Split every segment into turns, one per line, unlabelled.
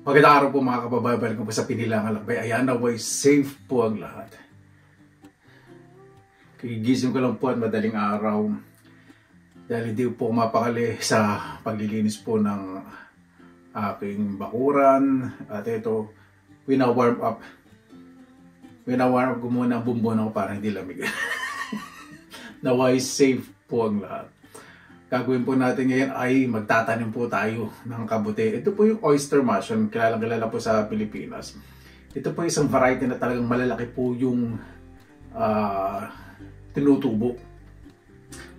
Magandang araw po mga kababayan, balik po sa Pinilangan Lakbay. Ayan, naway safe po ang lahat. Kigising ko lang po at madaling araw dahil hindi po mapakali sa paglilinis po ng aking bakuran. At ito, wina-warm up ko muna ang bumbon ako para hindi lamig. Naway safe po ang lahat. Gagawin po natin ngayon ay magtatanim po tayo ng kabute. Ito po yung oyster mushroom, kilala po sa Pilipinas. Ito po isang variety na talagang malalaki po yung tinutubo.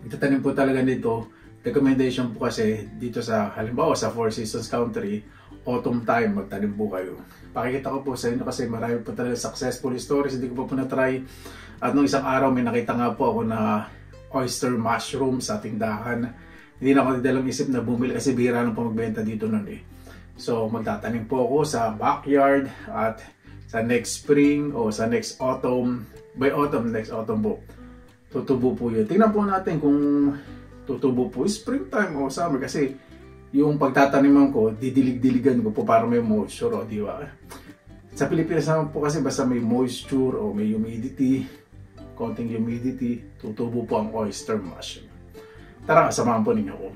Magtatanim po talaga nito. Recommendation po kasi dito sa, halimbawa sa Four Seasons Country, autumn time, magtanim po kayo. Pakikita ko po sa inyo kasi marami po talaga successful stories. Hindi ko pa po na-try. At nung isang araw may nakita nga po ako na oyster mushroom sa tindahan. Hindi na ako dalang isip na bumili kasi bihira lang po magbenta dito nun eh. So magtatanim po ako sa backyard at sa next spring o sa next autumn, next autumn po, tutubo po yun. Tingnan po natin kung tutubo po springtime o summer kasi yung pagtataniman ko, didilig-diligan ko po para may moisture o di ba? Sa Pilipinas naman po kasi basta may moisture o may humidity, konting humidity, tutubo po ang oyster mushroom. Tara, samahan po ninyo ko.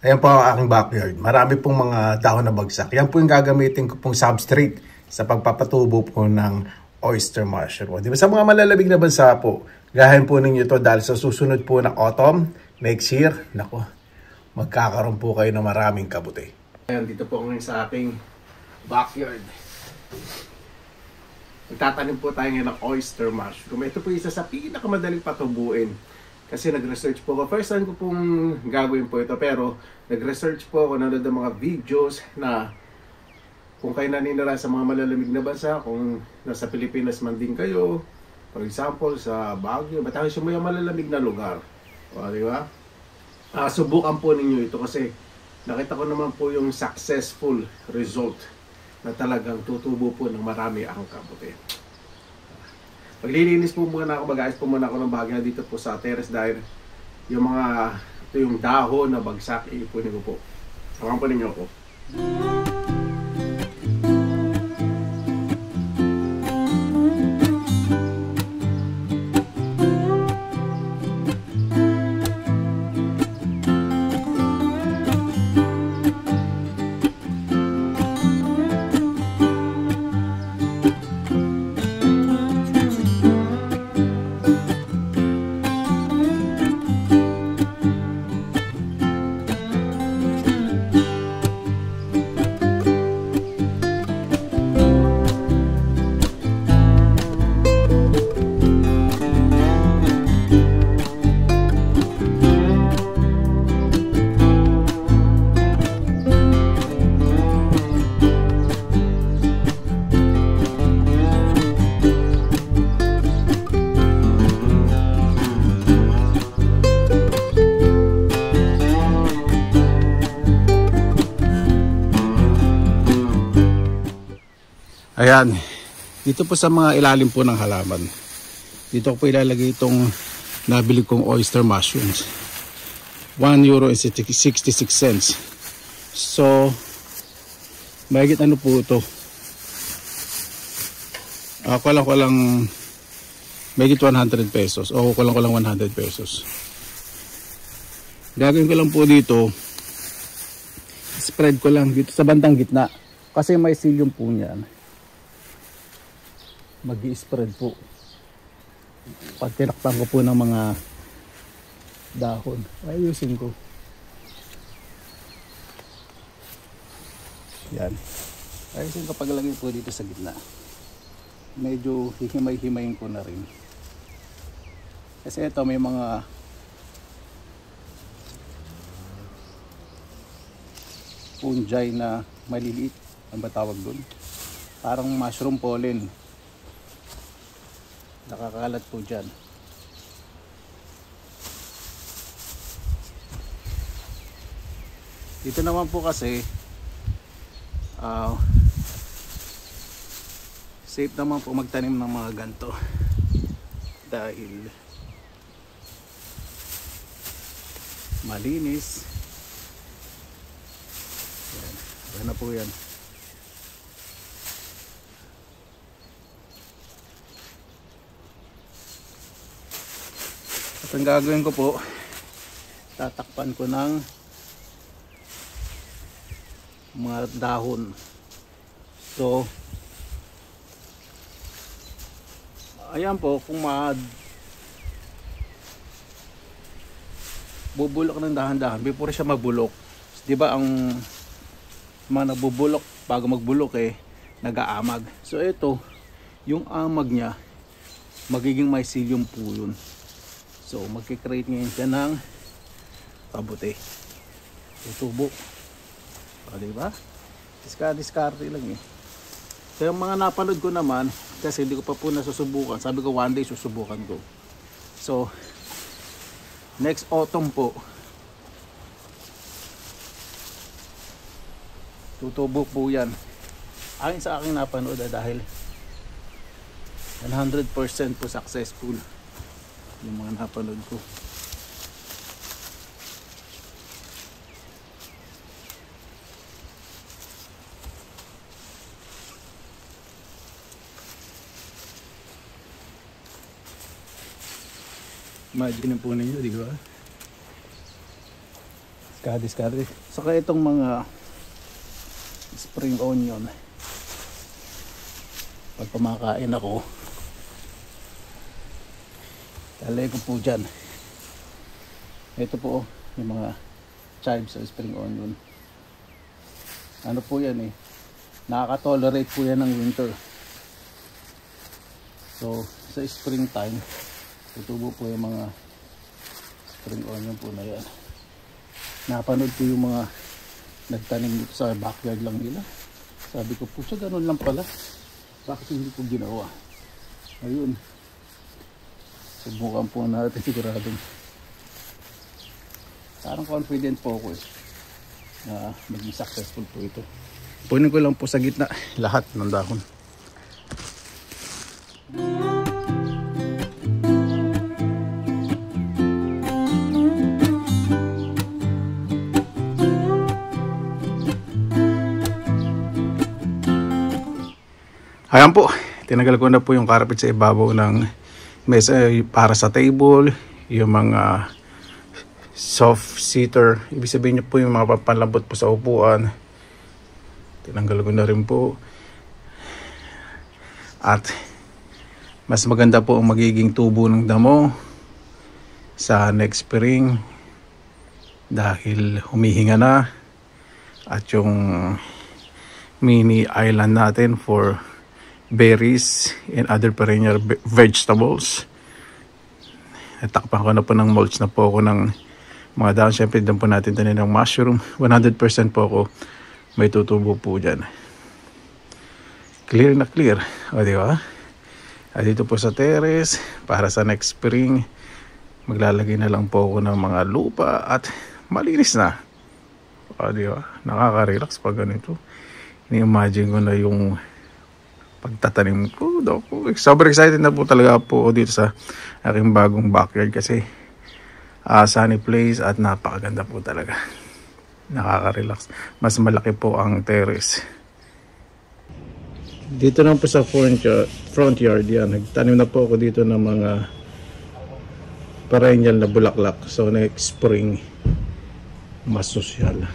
Ayan po ang aking backyard. Marami pong mga dahon na bagsak. Yan po yung gagamitin ko pong substrate sa pagpapatubo po ng oyster mushroom. Di ba? Sa mga malalabig na bansa po, gahin po ninyo ito dahil sa susunod po na autumn, next year, nako, magkakaroon po kayo ng maraming kabute. Ayan, dito po ngayon sa aking backyard. Magtatanim po tayo ngayon ng oyster mushroom. Ito po isa sa pinakamadaling patubuin. Kasi nag-research po ako. First time ko pong gagawin po ito. Pero nag-research po ako, nanood ng mga videos na kung kayo naninira sa mga malalamig na bansa, kung nasa Pilipinas man din kayo, for example, sa Baguio, Batangas, yung malalamig na lugar. O, di ba? Subukan po ninyo ito kasi nakita ko naman po yung successful result na talagang tutubo po ng marami ang kabute. Paglilinis po muna ako, mag-ayos po muna ako ng bahagya dito po sa terrace dahil yung mga, ito yung dahon na bagsak, iipunin ko po. Samahan po ninyo ako. Ayan, dito po sa mga ilalim po ng halaman. Dito ko po ilalagay itong nabili kong oyster mushrooms. €1.66. So, mahigit ano po ito? Ko lang mahigit 100 pesos. O ko lang 100 pesos. Gagawin ko lang po dito, spread ko lang dito sa bandang gitna. Kasi may silyong po niyan. Mag-i-spread po pag tinakpan ko po ng mga dahon. Ayusin ko yan, ayusin ko paglagay po dito sa gitna. Medyo hihimay-himayin ko na rin kasi ito may mga fungi na maliliit, ang ba tawag doon, parang mushroom pollen, nakakalat po dyan. Dito naman po kasi safe naman po magtanim ng mga ganto dahil malinis. Yan na po yan. At ang gagawin ko po, tatakpan ko ng mga dahon. So ayan po, kung bubulok ng dahan-dahan before siya magbulok. Di ba ang mga nagbubulok bago magbulok nag-aamag. So ito, yung amag niya magiging mycelium po yun. So magkikreate ngayon siya ng kabuti. Tutubo. O diba? Diskarte lang eh. So yung mga napanood ko naman, kasi hindi ko pa po nasusubukan. Sabi ko one day susubukan ko. So next autumn po, tutubo po yan. Ayon sa aking napanood dahil 100% po successful yung mga napanood ko. Imagine po ninyo, di ba? Diskarte. Saka itong mga spring onion, pag pamakain ako, talay ko po dyan. Ito po yung mga chives sa spring onion. Ano po yan nakaka-tolerate po yan ng winter. So sa springtime tutubo po yung mga spring onion po na yan. Napanood ko yung mga nagtanim dito sa backyard lang nila. Sabi ko po siya, ganun lang pala. Bakit hindi ko ginawa? Ayun. Subukan po natin, siguradong. Parang confident po ako na maging successful po ito. Punin ko lang po sa gitna lahat ng dahon. Ayan po, tinagal ko na po yung carpet sa ibabaw ng mesa para sa table, yung mga soft seater, ibig sabihin nyo po yung mga panlambot po sa upuan. Tinanggal ko na rin po. At mas maganda po ang magiging tubo ng damo sa next spring dahil humihinga na. At yung mini island natin for berries and other perennial vegetables, natakpan ko na po ng mulch na po ako ng mga dahon. Siyempre doon po natin tanin ng mushroom. 100% po ako may tutubo po dyan. Clear na clear, o diba? At dito po sa terrace, para sa next spring, maglalagay na lang po ako ng mga lupa at malinis na, o diba? Nakaka-relax pag ganito. Ini-imagine ko na yung pagtatanim ko. Sobrang excited na po talaga po dito sa aking bagong backyard kasi sunny place at napakaganda po talaga. Nakaka-relax. Mas malaki po ang terrace. Dito na po sa front yard yan. Nagtanim na po ako dito ng mga perennial na bulaklak. So next spring, mas sosyal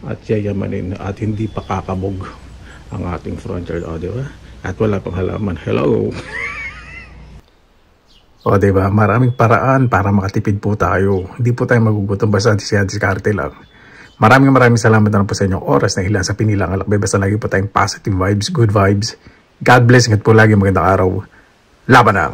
at yayamanin at hindi pa kakabog ang ating front yard. O, diba? At wala pang halaman. Hello! O diba, maraming paraan para makatipid po tayo. Hindi po tayo magugutom basta diskarte lang. Maraming salamat na po sa inyong oras na ilan sa pinilang alakbay. Basta lagi po tayong positive vibes, good vibes. God bless. Ingat po lagi, magandang araw. Laban lang!